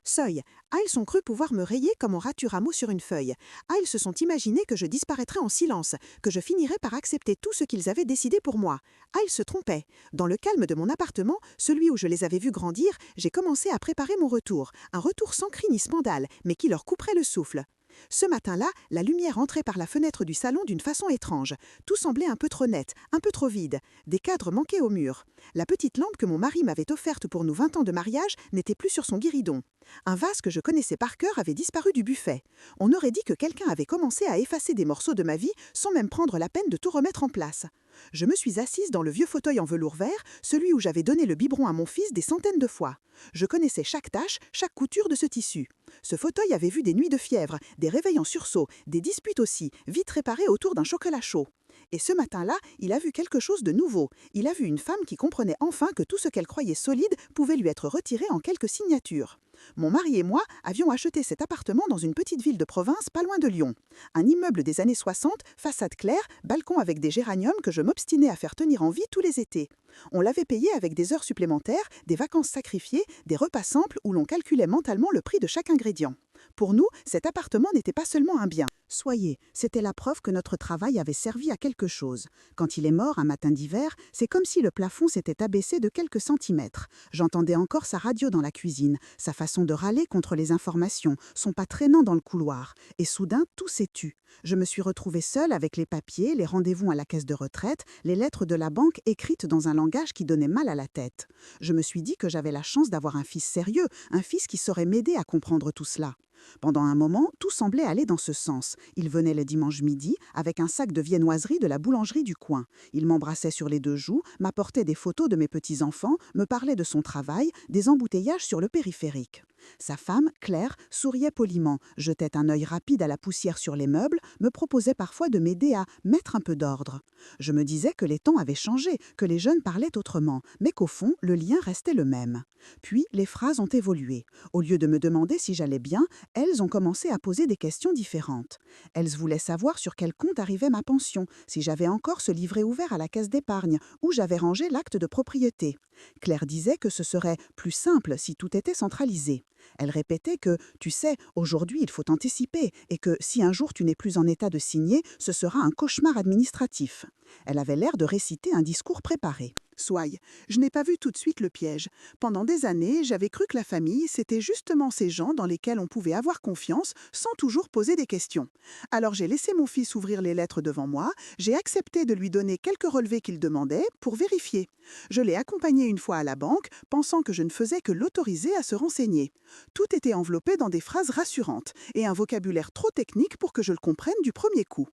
Seuil. Ils ont cru pouvoir me rayer comme on rature un mot sur une feuille. Ils se sont imaginés que je disparaîtrais en silence, que je finirais par accepter tout ce qu'ils avaient décidé pour moi. Ils se trompaient. Dans le calme de mon appartement, celui où je les avais vus grandir, j'ai commencé à préparer mon retour. Un retour sans cri ni scandale, mais qui leur couperait le souffle. Ce matin-là, la lumière entrait par la fenêtre du salon d'une façon étrange. Tout semblait un peu trop net, un peu trop vide. Des cadres manquaient au mur. La petite lampe que mon mari m'avait offerte pour nos 20 ans de mariage n'était plus sur son guéridon. Un vase que je connaissais par cœur avait disparu du buffet. On aurait dit que quelqu'un avait commencé à effacer des morceaux de ma vie sans même prendre la peine de tout remettre en place. Je me suis assise dans le vieux fauteuil en velours vert, celui où j'avais donné le biberon à mon fils des centaines de fois. Je connaissais chaque tache, chaque couture de ce tissu. Ce fauteuil avait vu des nuits de fièvre, des réveils en sursaut, des disputes aussi, vite réparées autour d'un chocolat chaud. Et ce matin-là, il a vu quelque chose de nouveau. Il a vu une femme qui comprenait enfin que tout ce qu'elle croyait solide pouvait lui être retiré en quelques signatures. Mon mari et moi avions acheté cet appartement dans une petite ville de province pas loin de Lyon. Un immeuble des années 60, façade claire, balcon avec des géraniums que je m'obstinais à faire tenir en vie tous les étés. On l'avait payé avec des heures supplémentaires, des vacances sacrifiées, des repas simples où l'on calculait mentalement le prix de chaque ingrédient. Pour nous, cet appartement n'était pas seulement un bien. Soyez, c'était la preuve que notre travail avait servi à quelque chose. Quand il est mort un matin d'hiver, c'est comme si le plafond s'était abaissé de quelques centimètres. J'entendais encore sa radio dans la cuisine, sa façon de râler contre les informations, son pas traînant dans le couloir. Et soudain, tout s'est tu. Je me suis retrouvée seule avec les papiers, les rendez-vous à la caisse de retraite, les lettres de la banque écrites dans un langage qui donnait mal à la tête. Je me suis dit que j'avais la chance d'avoir un fils sérieux, un fils qui saurait m'aider à comprendre tout cela. Pendant un moment, tout semblait aller dans ce sens. Il venait le dimanche midi avec un sac de viennoiserie de la boulangerie du coin. Il m'embrassait sur les deux joues, m'apportait des photos de mes petits-enfants, me parlait de son travail, des embouteillages sur le périphérique. Sa femme, Claire, souriait poliment, jetait un œil rapide à la poussière sur les meubles, me proposait parfois de m'aider à mettre un peu d'ordre. Je me disais que les temps avaient changé, que les jeunes parlaient autrement, mais qu'au fond, le lien restait le même. Puis, les phrases ont évolué. Au lieu de me demander si j'allais bien, elles ont commencé à poser des questions différentes. Elles voulaient savoir sur quel compte arrivait ma pension, si j'avais encore ce livret ouvert à la caisse d'épargne, où j'avais rangé l'acte de propriété. Claire disait que ce serait plus simple si tout était centralisé. Elle répétait que, tu sais, aujourd'hui il faut anticiper et que si un jour tu n'es plus en état de signer, ce sera un cauchemar administratif. Elle avait l'air de réciter un discours préparé. Soyez, je n'ai pas vu tout de suite le piège. Pendant des années, j'avais cru que la famille, c'était justement ces gens dans lesquels on pouvait avoir confiance sans toujours poser des questions. Alors j'ai laissé mon fils ouvrir les lettres devant moi, j'ai accepté de lui donner quelques relevés qu'il demandait pour vérifier. Je l'ai accompagné une fois à la banque, pensant que je ne faisais que l'autoriser à se renseigner. Tout était enveloppé dans des phrases rassurantes et un vocabulaire trop technique pour que je le comprenne du premier coup.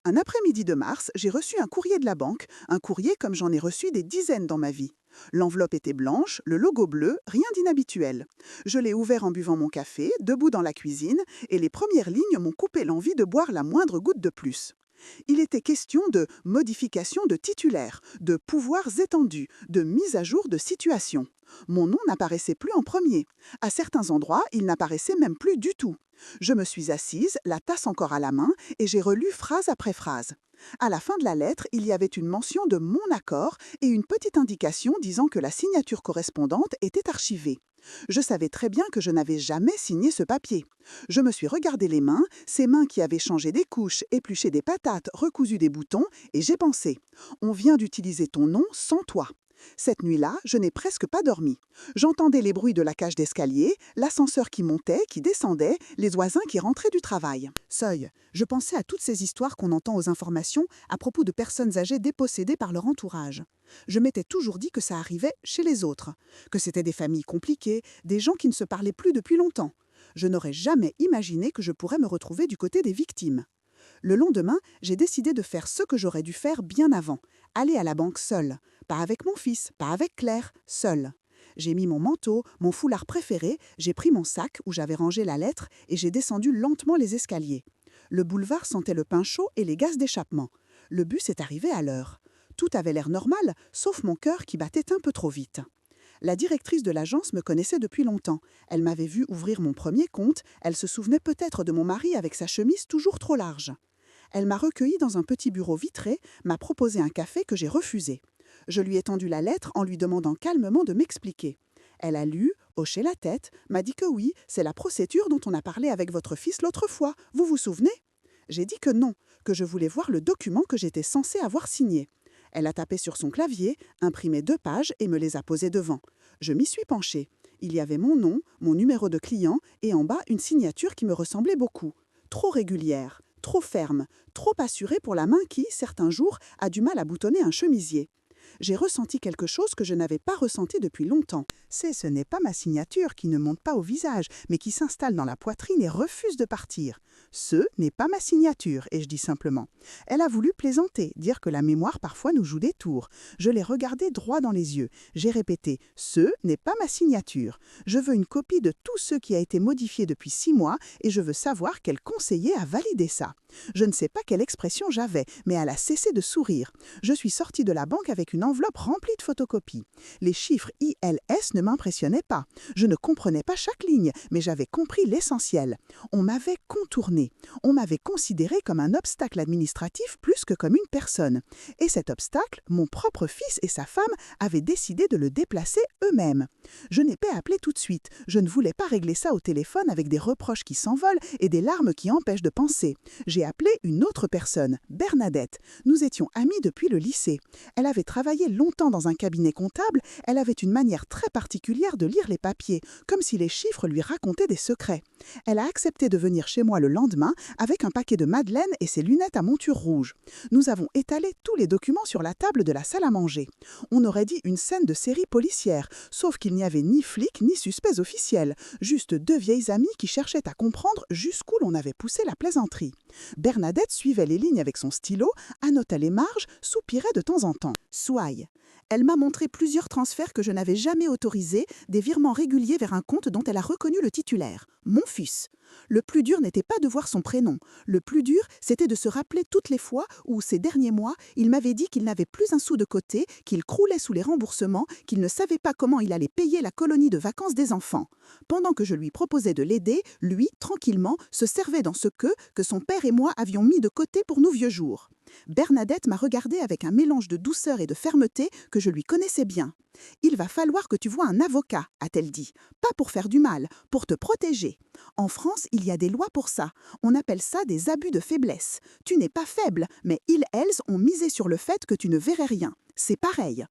Un après-midi de mars, j'ai reçu un courrier de la banque, un courrier comme j'en ai reçu des dizaines dans ma vie. L'enveloppe était blanche, le logo bleu, rien d'inhabituel. Je l'ai ouvert en buvant mon café, debout dans la cuisine, et les premières lignes m'ont coupé l'envie de boire la moindre goutte de plus. Il était question de modification de titulaire, de pouvoirs étendus, de mise à jour de situation. Mon nom n'apparaissait plus en premier. À certains endroits, il n'apparaissait même plus du tout. Je me suis assise, la tasse encore à la main, et j'ai relu phrase après phrase. À la fin de la lettre, il y avait une mention de mon accord et une petite indication disant que la signature correspondante était archivée. Je savais très bien que je n'avais jamais signé ce papier. Je me suis regardé les mains, ces mains qui avaient changé des couches, épluché des patates, recousu des boutons, et j'ai pensé « On vient d'utiliser ton nom sans toi ». Cette nuit-là, je n'ai presque pas dormi. J'entendais les bruits de la cage d'escalier, l'ascenseur qui montait, qui descendait, les voisins qui rentraient du travail. Seuil, je pensais à toutes ces histoires qu'on entend aux informations à propos de personnes âgées dépossédées par leur entourage. Je m'étais toujours dit que ça arrivait chez les autres, que c'était des familles compliquées, des gens qui ne se parlaient plus depuis longtemps. Je n'aurais jamais imaginé que je pourrais me retrouver du côté des victimes. Le lendemain, j'ai décidé de faire ce que j'aurais dû faire bien avant, aller à la banque seule. Pas avec mon fils, pas avec Claire, seule. J'ai mis mon manteau, mon foulard préféré, j'ai pris mon sac où j'avais rangé la lettre et j'ai descendu lentement les escaliers. Le boulevard sentait le pain chaud et les gaz d'échappement. Le bus est arrivé à l'heure. Tout avait l'air normal, sauf mon cœur qui battait un peu trop vite. La directrice de l'agence me connaissait depuis longtemps. Elle m'avait vu ouvrir mon premier compte, elle se souvenait peut-être de mon mari avec sa chemise toujours trop large. Elle m'a recueilli dans un petit bureau vitré, m'a proposé un café que j'ai refusé. Je lui ai tendu la lettre en lui demandant calmement de m'expliquer. Elle a lu, hochait la tête, m'a dit que oui, c'est la procédure dont on a parlé avec votre fils l'autre fois, vous vous souvenez? J'ai dit que non, que je voulais voir le document que j'étais censée avoir signé. Elle a tapé sur son clavier, imprimé 2 pages et me les a posées devant. Je m'y suis penchée. Il y avait mon nom, mon numéro de client et en bas une signature qui me ressemblait beaucoup. Trop régulière, trop ferme, trop assurée pour la main qui, certains jours, a du mal à boutonner un chemisier. J'ai ressenti quelque chose que je n'avais pas ressenti depuis longtemps. Ce n'est pas ma signature qui ne monte pas au visage, mais qui s'installe dans la poitrine et refuse de partir. Ce n'est pas ma signature, ai-je dit simplement. Elle a voulu plaisanter, dire que la mémoire parfois nous joue des tours. Je l'ai regardée droit dans les yeux. J'ai répété « Ce n'est pas ma signature. Je veux une copie de tout ce qui a été modifié depuis 6 mois et je veux savoir quel conseiller a validé ça. » Je ne sais pas quelle expression j'avais, mais elle a cessé de sourire. Je suis sortie de la banque avec une enveloppe remplie de photocopies. Les chiffres ILS ne m'impressionnaient pas. Je ne comprenais pas chaque ligne, mais j'avais compris l'essentiel. On m'avait contourné. On m'avait considéré comme un obstacle administratif plus que comme une personne. Et cet obstacle, mon propre fils et sa femme avaient décidé de le déplacer eux-mêmes. Je n'ai pas appelé tout de suite. Je ne voulais pas régler ça au téléphone avec des reproches qui s'envolent et des larmes qui empêchent de penser. J'ai appelé une autre personne, Bernadette. Nous étions amies depuis le lycée. Elle avait travaillé longtemps dans un cabinet comptable, elle avait une manière très particulière de lire les papiers, comme si les chiffres lui racontaient des secrets. Elle a accepté de venir chez moi le lendemain avec un paquet de madeleines et ses lunettes à monture rouge. Nous avons étalé tous les documents sur la table de la salle à manger. On aurait dit une scène de série policière, sauf qu'il n'y avait ni flics ni suspects officiels, juste 2 vieilles amies qui cherchaient à comprendre jusqu'où l'on avait poussé la plaisanterie. Bernadette suivait les lignes avec son stylo, annotait les marges, soupirait de temps en temps. Souaille. Elle m'a montré plusieurs transferts que je n'avais jamais autorisés, des virements réguliers vers un compte dont elle a reconnu le titulaire, mon fils. Le plus dur n'était pas de voir son prénom. Le plus dur, c'était de se rappeler toutes les fois où, ces derniers mois, il m'avait dit qu'il n'avait plus un sou de côté, qu'il croulait sous les remboursements, qu'il ne savait pas comment il allait payer la colonie de vacances des enfants. Pendant que je lui proposais de l'aider, lui, tranquillement, se servait dans ce que son père et moi avions mis de côté pour nos vieux jours. Bernadette m'a regardée avec un mélange de douceur et de fermeté que je lui connaissais bien. « Il va falloir que tu vois un avocat », a-t-elle dit. « Pas pour faire du mal, pour te protéger. En France, il y a des lois pour ça. On appelle ça des abus de faiblesse. Tu n'es pas faible, mais elles ont misé sur le fait que tu ne verrais rien. C'est pareil. »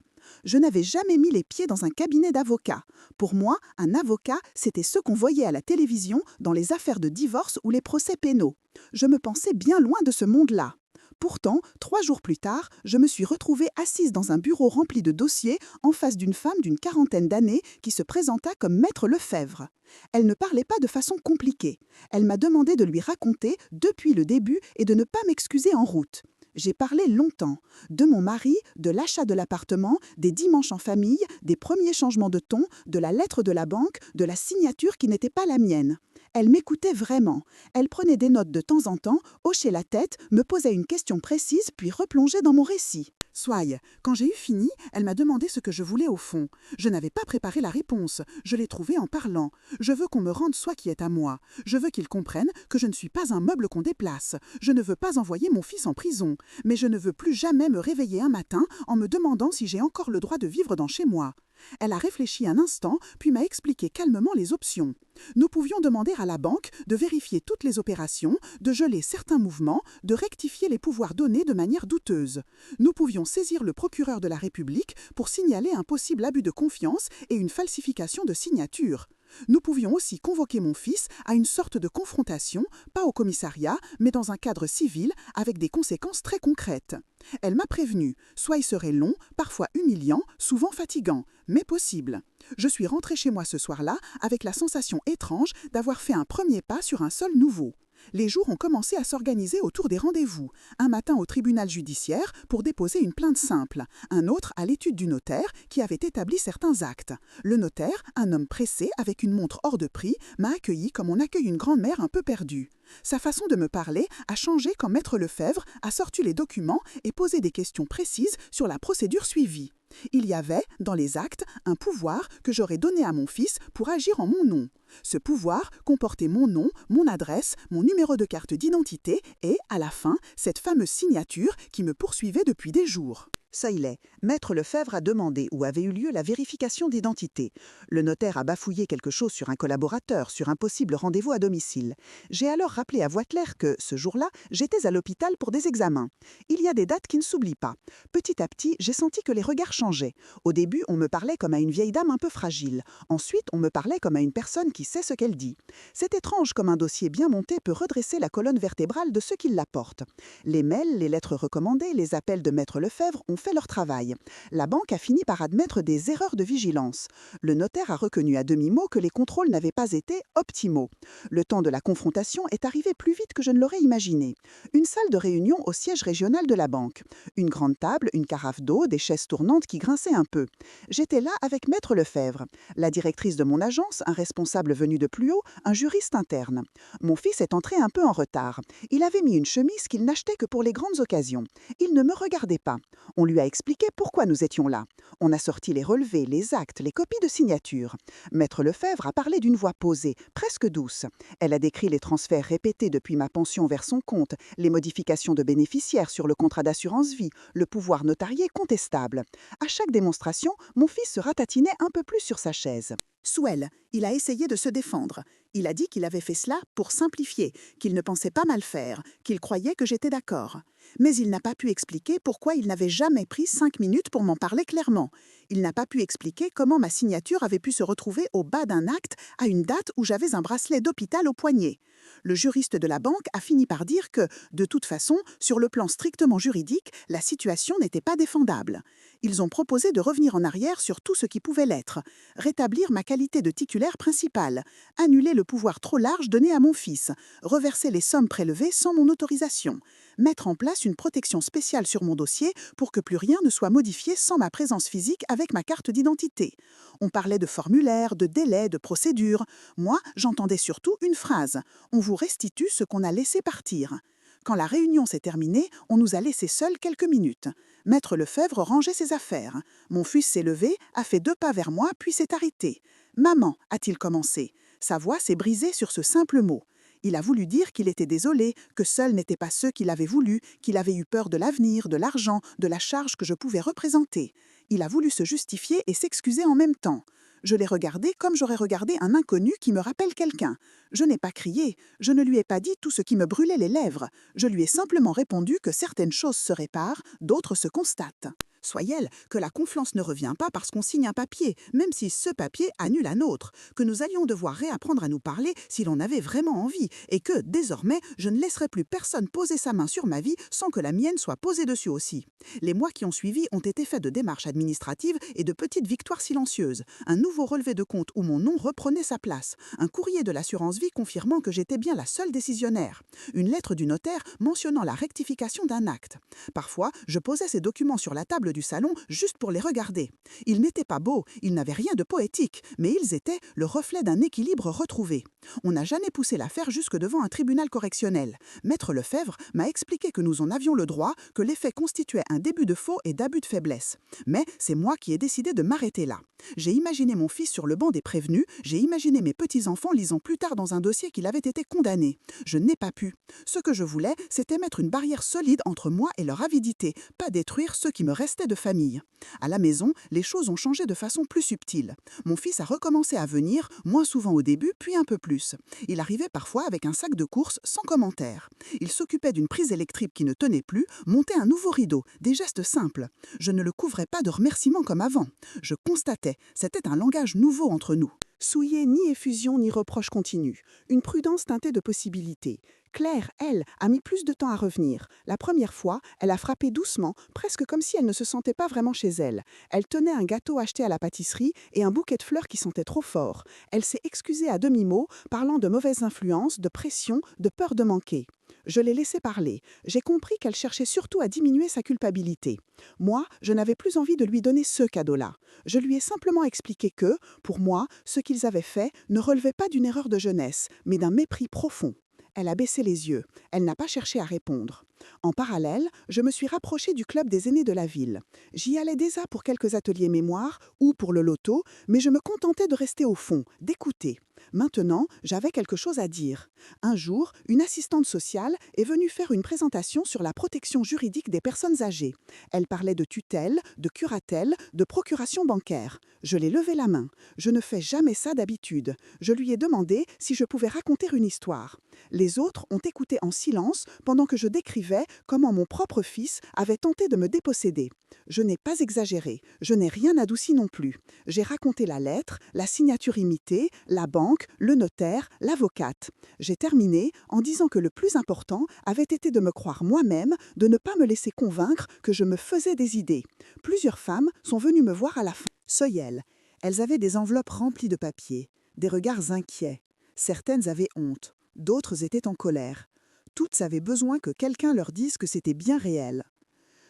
Je n'avais jamais mis les pieds dans un cabinet d'avocats. Pour moi, un avocat, c'était ce qu'on voyait à la télévision dans les affaires de divorce ou les procès pénaux. Je me pensais bien loin de ce monde-là. Pourtant, 3 jours plus tard, je me suis retrouvée assise dans un bureau rempli de dossiers en face d'une femme d'une 40aine d'années qui se présenta comme maître Lefebvre. Elle ne parlait pas de façon compliquée. Elle m'a demandé de lui raconter depuis le début et de ne pas m'excuser en route. J'ai parlé longtemps, de mon mari, de l'achat de l'appartement, des dimanches en famille, des premiers changements de ton, de la lettre de la banque, de la signature qui n'était pas la mienne. Elle m'écoutait vraiment. Elle prenait des notes de temps en temps, hochait la tête, me posait une question précise puis replongeait dans mon récit. Soaille, quand j'ai eu fini, elle m'a demandé ce que je voulais au fond. Je n'avais pas préparé la réponse. Je l'ai trouvée en parlant. Je veux qu'on me rende ce qui est à moi. Je veux qu'ils comprennent que je ne suis pas un meuble qu'on déplace. Je ne veux pas envoyer mon fils en prison. Mais je ne veux plus jamais me réveiller un matin en me demandant si j'ai encore le droit de vivre dans chez moi. Elle a réfléchi un instant, puis m'a expliqué calmement les options. Nous pouvions demander à la banque de vérifier toutes les opérations, de geler certains mouvements, de rectifier les pouvoirs donnés de manière douteuse. Nous pouvions saisir le procureur de la République pour signaler un possible abus de confiance et une falsification de signature. Nous pouvions aussi convoquer mon fils à une sorte de confrontation, pas au commissariat, mais dans un cadre civil, avec des conséquences très concrètes. Elle m'a prévenu, soit il serait long, parfois humiliant, souvent fatigant, mais possible. Je suis rentrée chez moi ce soir-là avec la sensation étrange d'avoir fait un premier pas sur un sol nouveau. Les jours ont commencé à s'organiser autour des rendez-vous. Un matin au tribunal judiciaire pour déposer une plainte simple. Un autre à l'étude du notaire qui avait établi certains actes. Le notaire, un homme pressé avec une montre hors de prix, m'a accueilli comme on accueille une grand-mère un peu perdue. Sa façon de me parler a changé quand maître Lefebvre a sorti les documents et posé des questions précises sur la procédure suivie. Il y avait, dans les actes, un pouvoir que j'aurais donné à mon fils pour agir en mon nom. Ce pouvoir comportait mon nom, mon adresse, mon numéro de carte d'identité et, à la fin, cette fameuse signature qui me poursuivait depuis des jours. Ça y est, Maître Lefebvre a demandé où avait eu lieu la vérification d'identité. Le notaire a bafouillé quelque chose sur un collaborateur, sur un possible rendez-vous à domicile. J'ai alors rappelé à voix claire que, ce jour-là, j'étais à l'hôpital pour des examens. Il y a des dates qui ne s'oublient pas. Petit à petit, j'ai senti que les regards changeaient. Au début, on me parlait comme à une vieille dame un peu fragile. Ensuite, on me parlait comme à une personne qui sait ce qu'elle dit. C'est étrange comme un dossier bien monté peut redresser la colonne vertébrale de ceux qui l'apportent. Les mails, les lettres recommandées, les appels de Maître Lefebvre ont fait leur travail. La banque a fini par admettre des erreurs de vigilance. Le notaire a reconnu à demi-mot que les contrôles n'avaient pas été optimaux. Le temps de la confrontation est arrivé plus vite que je ne l'aurais imaginé. Une salle de réunion au siège régional de la banque. Une grande table, une carafe d'eau, des chaises tournantes qui grinçaient un peu. J'étais là avec Maître Lefebvre, la directrice de mon agence, un responsable venu de plus haut, un juriste interne. Mon fils est entré un peu en retard. Il avait mis une chemise qu'il n'achetait que pour les grandes occasions. Il ne me regardait pas. On lui a expliqué pourquoi nous étions là. On a sorti les relevés, les actes, les copies de signature. Maître Lefebvre a parlé d'une voix posée, presque douce. Elle a décrit les transferts répétés depuis ma pension vers son compte, les modifications de bénéficiaires sur le contrat d'assurance vie, le pouvoir notarié contestable. À chaque démonstration, mon fils se ratatinait un peu plus sur sa chaise. Souel, il a essayé de se défendre. Il a dit qu'il avait fait cela pour simplifier, qu'il ne pensait pas mal faire, qu'il croyait que j'étais d'accord. Mais il n'a pas pu expliquer pourquoi il n'avait jamais pris 5 minutes pour m'en parler clairement. Il n'a pas pu expliquer comment ma signature avait pu se retrouver au bas d'un acte à une date où j'avais un bracelet d'hôpital au poignet. Le juriste de la banque a fini par dire que, de toute façon, sur le plan strictement juridique, la situation n'était pas défendable. Ils ont proposé de revenir en arrière sur tout ce qui pouvait l'être, rétablir ma qualité de titulaire principale, annuler le pouvoir trop large donné à mon fils, reverser les sommes prélevées sans mon autorisation, mettre en place une protection spéciale sur mon dossier pour que plus rien ne soit modifié sans ma présence physique avec ma carte d'identité. On parlait de formulaires, de délais, de procédures. Moi, j'entendais surtout une phrase. On vous restitue ce qu'on a laissé partir. Quand la réunion s'est terminée, on nous a laissés seuls quelques minutes. Maître Lefebvre rangeait ses affaires. Mon fils s'est levé, a fait 2 pas vers moi, puis s'est arrêté. « Maman », a-t-il commencé. Sa voix s'est brisée sur ce simple mot. Il a voulu dire qu'il était désolé, que seuls n'étaient pas ceux qu'il avait voulu, qu'il avait eu peur de l'avenir, de l'argent, de la charge que je pouvais représenter. Il a voulu se justifier et s'excuser en même temps. Je l'ai regardé comme j'aurais regardé un inconnu qui me rappelle quelqu'un. Je n'ai pas crié, je ne lui ai pas dit tout ce qui me brûlait les lèvres. Je lui ai simplement répondu que certaines choses se réparent, d'autres se constatent. Soyez-elle, que la confiance ne revient pas parce qu'on signe un papier, même si ce papier annule un autre, que nous allions devoir réapprendre à nous parler si l'on avait vraiment envie, et que, désormais, je ne laisserai plus personne poser sa main sur ma vie sans que la mienne soit posée dessus aussi. Les mois qui ont suivi ont été faits de démarches administratives et de petites victoires silencieuses, un nouveau relevé de compte où mon nom reprenait sa place, un courrier de l'assurance vie confirmant que j'étais bien la seule décisionnaire, une lettre du notaire mentionnant la rectification d'un acte. Parfois, je posais ces documents sur la table du salon juste pour les regarder. Ils n'étaient pas beaux, ils n'avaient rien de poétique, mais ils étaient le reflet d'un équilibre retrouvé. On n'a jamais poussé l'affaire jusque devant un tribunal correctionnel. Maître Lefebvre m'a expliqué que nous en avions le droit, que les faits constituaient un début de faux et d'abus de faiblesse. Mais c'est moi qui ai décidé de m'arrêter là. J'ai imaginé mon fils sur le banc des prévenus, j'ai imaginé mes petits-enfants lisant plus tard dans un dossier qu'il avait été condamné. Je n'ai pas pu. Ce que je voulais, c'était mettre une barrière solide entre moi et leur avidité, pas détruire ceux qui me restaient de famille. À la maison, les choses ont changé de façon plus subtile. Mon fils a recommencé à venir, moins souvent au début, puis un peu plus. Il arrivait parfois avec un sac de courses sans commentaire. Il s'occupait d'une prise électrique qui ne tenait plus, montait un nouveau rideau, des gestes simples. Je ne le couvrais pas de remerciements comme avant. Je constatais, c'était un langage nouveau entre nous. Souillé ni effusion ni reproche continu. Une prudence teintée de possibilités. Claire, elle, a mis plus de temps à revenir. La première fois, elle a frappé doucement, presque comme si elle ne se sentait pas vraiment chez elle. Elle tenait un gâteau acheté à la pâtisserie et un bouquet de fleurs qui sentait trop fort. Elle s'est excusée à demi-mot, parlant de mauvaises influences, de pression, de peur de manquer. Je l'ai laissée parler. J'ai compris qu'elle cherchait surtout à diminuer sa culpabilité. Moi, je n'avais plus envie de lui donner ce cadeau-là. Je lui ai simplement expliqué que, pour moi, ce qu'ils avaient fait ne relevait pas d'une erreur de jeunesse, mais d'un mépris profond. Elle a baissé les yeux. Elle n'a pas cherché à répondre. En parallèle, je me suis rapprochée du club des aînés de la ville. J'y allais déjà pour quelques ateliers mémoire ou pour le loto, mais je me contentais de rester au fond, d'écouter. Maintenant, j'avais quelque chose à dire. Un jour, une assistante sociale est venue faire une présentation sur la protection juridique des personnes âgées. Elle parlait de tutelle, de curatelle, de procuration bancaire. Je l'ai levé la main. Je ne fais jamais ça d'habitude. Je lui ai demandé si je pouvais raconter une histoire. Les autres ont écouté en silence pendant que je décrivais comment mon propre fils avait tenté de me déposséder. Je n'ai pas exagéré, je n'ai rien adouci non plus. J'ai raconté la lettre, la signature imitée, la banque, le notaire, l'avocate. J'ai terminé en disant que le plus important avait été de me croire moi-même, de ne pas me laisser convaincre que je me faisais des idées. Plusieurs femmes sont venues me voir à la fin. Soyelles. Elles avaient des enveloppes remplies de papier, des regards inquiets. Certaines avaient honte, d'autres étaient en colère. Toutes avaient besoin que quelqu'un leur dise que c'était bien réel.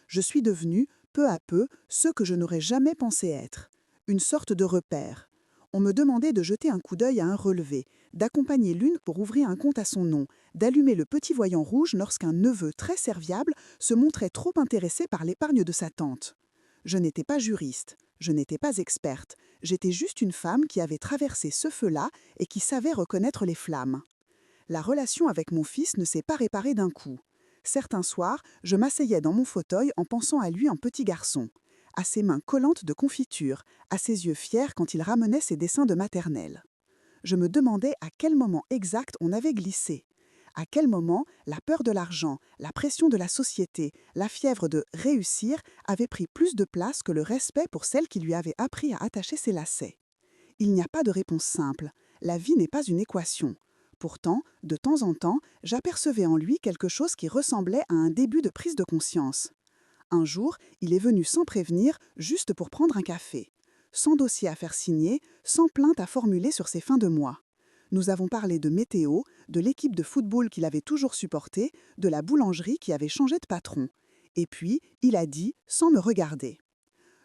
Je suis devenue, peu à peu, ce que je n'aurais jamais pensé être. Une sorte de repère. On me demandait de jeter un coup d'œil à un relevé, d'accompagner l'une pour ouvrir un compte à son nom, d'allumer le petit voyant rouge lorsqu'un neveu très serviable se montrait trop intéressé par l'épargne de sa tante. Je n'étais pas juriste, je n'étais pas experte, j'étais juste une femme qui avait traversé ce feu-là et qui savait reconnaître les flammes. La relation avec mon fils ne s'est pas réparée d'un coup. Certains soirs, je m'asseyais dans mon fauteuil en pensant à lui en petit garçon, à ses mains collantes de confiture, à ses yeux fiers quand il ramenait ses dessins de maternelle. Je me demandais à quel moment exact on avait glissé. À quel moment la peur de l'argent, la pression de la société, la fièvre de réussir avaient pris plus de place que le respect pour celle qui lui avait appris à attacher ses lacets. Il n'y a pas de réponse simple. La vie n'est pas une équation. Pourtant, de temps en temps, j'apercevais en lui quelque chose qui ressemblait à un début de prise de conscience. Un jour, il est venu sans prévenir, juste pour prendre un café. Sans dossier à faire signer, sans plainte à formuler sur ses fins de mois. Nous avons parlé de météo, de l'équipe de football qu'il avait toujours supportée, de la boulangerie qui avait changé de patron. Et puis, il a dit, sans me regarder: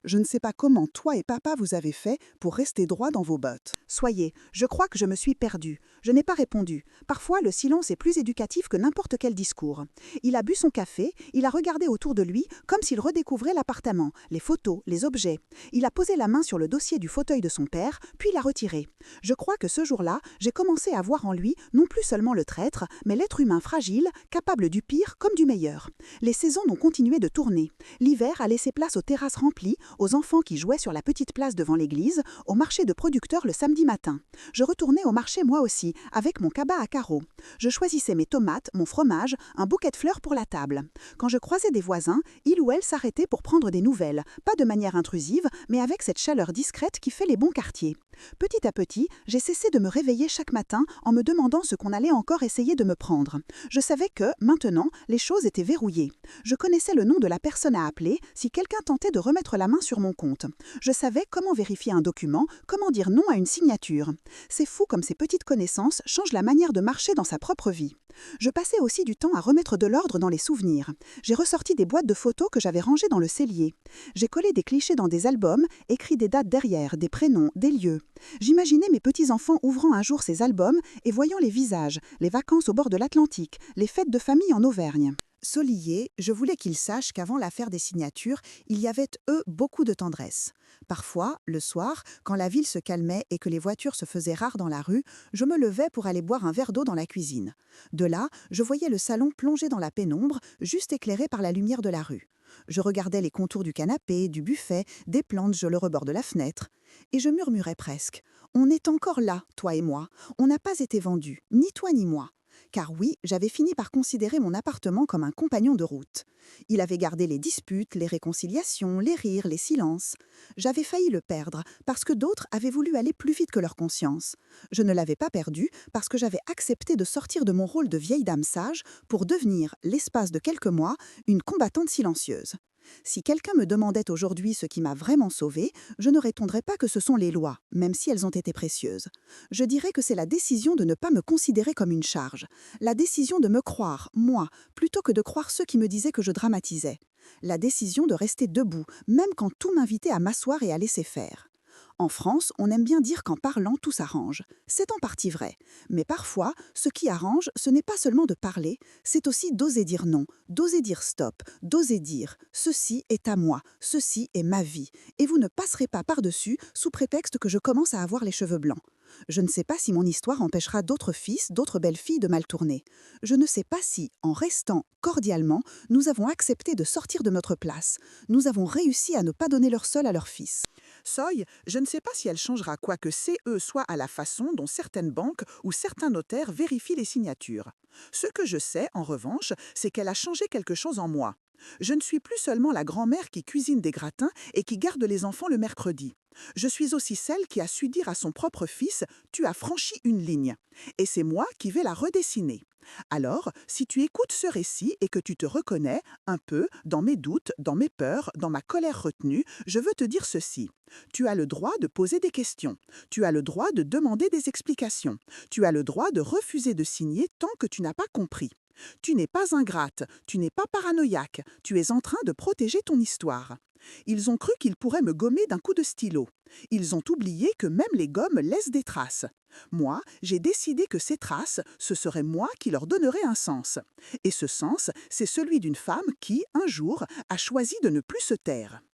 je ne sais pas comment toi et papa vous avez fait pour rester droit dans vos bottes. Soyez, je crois que je me suis perdue. Je n'ai pas répondu. Parfois, le silence est plus éducatif que n'importe quel discours. Il a bu son café, il a regardé autour de lui comme s'il redécouvrait l'appartement, les photos, les objets. Il a posé la main sur le dossier du fauteuil de son père, puis l'a retiré. Je crois que ce jour-là, j'ai commencé à voir en lui non plus seulement le traître, mais l'être humain fragile, capable du pire comme du meilleur. Les saisons ont continué de tourner. L'hiver a laissé place aux terrasses remplies, aux enfants qui jouaient sur la petite place devant l'église, au marché de producteurs le samedi matin. Je retournais au marché moi aussi, avec mon cabas à carreaux. Je choisissais mes tomates, mon fromage, un bouquet de fleurs pour la table. Quand je croisais des voisins, il ou elle s'arrêtait pour prendre des nouvelles, pas de manière intrusive, mais avec cette chaleur discrète qui fait les bons quartiers. Petit à petit, j'ai cessé de me réveiller chaque matin en me demandant ce qu'on allait encore essayer de me prendre. Je savais que, maintenant, les choses étaient verrouillées. Je connaissais le nom de la personne à appeler si quelqu'un tentait de remettre la main sur mon compte. Je savais comment vérifier un document, comment dire non à une signature. C'est fou comme ces petites connaissances changent la manière de marcher dans sa propre vie. Je passais aussi du temps à remettre de l'ordre dans les souvenirs. J'ai ressorti des boîtes de photos que j'avais rangées dans le cellier. J'ai collé des clichés dans des albums, écrit des dates derrière, des prénoms, des lieux. J'imaginais mes petits-enfants ouvrant un jour ces albums et voyant les visages, les vacances au bord de l'Atlantique, les fêtes de famille en Auvergne. Solier, je voulais qu'il sache qu'avant l'affaire des signatures, il y avait, beaucoup de tendresse. Parfois, le soir, quand la ville se calmait et que les voitures se faisaient rares dans la rue, je me levais pour aller boire un verre d'eau dans la cuisine. De là, je voyais le salon plongé dans la pénombre, juste éclairé par la lumière de la rue. Je regardais les contours du canapé, du buffet, des plantes sur le rebord de la fenêtre. Et je murmurais presque: on est encore là, toi et moi. On n'a pas été vendus, ni toi ni moi. Car oui, j'avais fini par considérer mon appartement comme un compagnon de route. Il avait gardé les disputes, les réconciliations, les rires, les silences. J'avais failli le perdre parce que d'autres avaient voulu aller plus vite que leur conscience. Je ne l'avais pas perdu parce que j'avais accepté de sortir de mon rôle de vieille dame sage pour devenir, l'espace de quelques mois, une combattante silencieuse. Si quelqu'un me demandait aujourd'hui ce qui m'a vraiment sauvée, je ne répondrais pas que ce sont les lois, même si elles ont été précieuses. Je dirais que c'est la décision de ne pas me considérer comme une charge, la décision de me croire, moi, plutôt que de croire ceux qui me disaient que je dramatisais, la décision de rester debout, même quand tout m'invitait à m'asseoir et à laisser faire. En France, on aime bien dire qu'en parlant, tout s'arrange. C'est en partie vrai. Mais parfois, ce qui arrange, ce n'est pas seulement de parler, c'est aussi d'oser dire non, d'oser dire stop, d'oser dire ceci est à moi, ceci est ma vie, et vous ne passerez pas par-dessus sous prétexte que je commence à avoir les cheveux blancs. Je ne sais pas si mon histoire empêchera d'autres fils, d'autres belles filles de mal tourner. Je ne sais pas si, en restant cordialement, nous avons accepté de sortir de notre place. Nous avons réussi à ne pas donner leur sol à leurs fils. Soy, je ne sais pas si elle changera quoi que CE soit à la façon dont certaines banques ou certains notaires vérifient les signatures. Ce que je sais, en revanche, c'est qu'elle a changé quelque chose en moi. Je ne suis plus seulement la grand-mère qui cuisine des gratins et qui garde les enfants le mercredi. Je suis aussi celle qui a su dire à son propre fils « Tu as franchi une ligne ». Et c'est moi qui vais la redessiner. Alors, si tu écoutes ce récit et que tu te reconnais un peu dans mes doutes, dans mes peurs, dans ma colère retenue, je veux te dire ceci. Tu as le droit de poser des questions. Tu as le droit de demander des explications. Tu as le droit de refuser de signer tant que tu n'as pas compris. Tu n'es pas ingrate, tu n'es pas paranoïaque, tu es en train de protéger ton histoire. Ils ont cru qu'ils pourraient me gommer d'un coup de stylo. Ils ont oublié que même les gommes laissent des traces. Moi, j'ai décidé que ces traces, ce serait moi qui leur donnerais un sens. Et ce sens, c'est celui d'une femme qui, un jour, a choisi de ne plus se taire.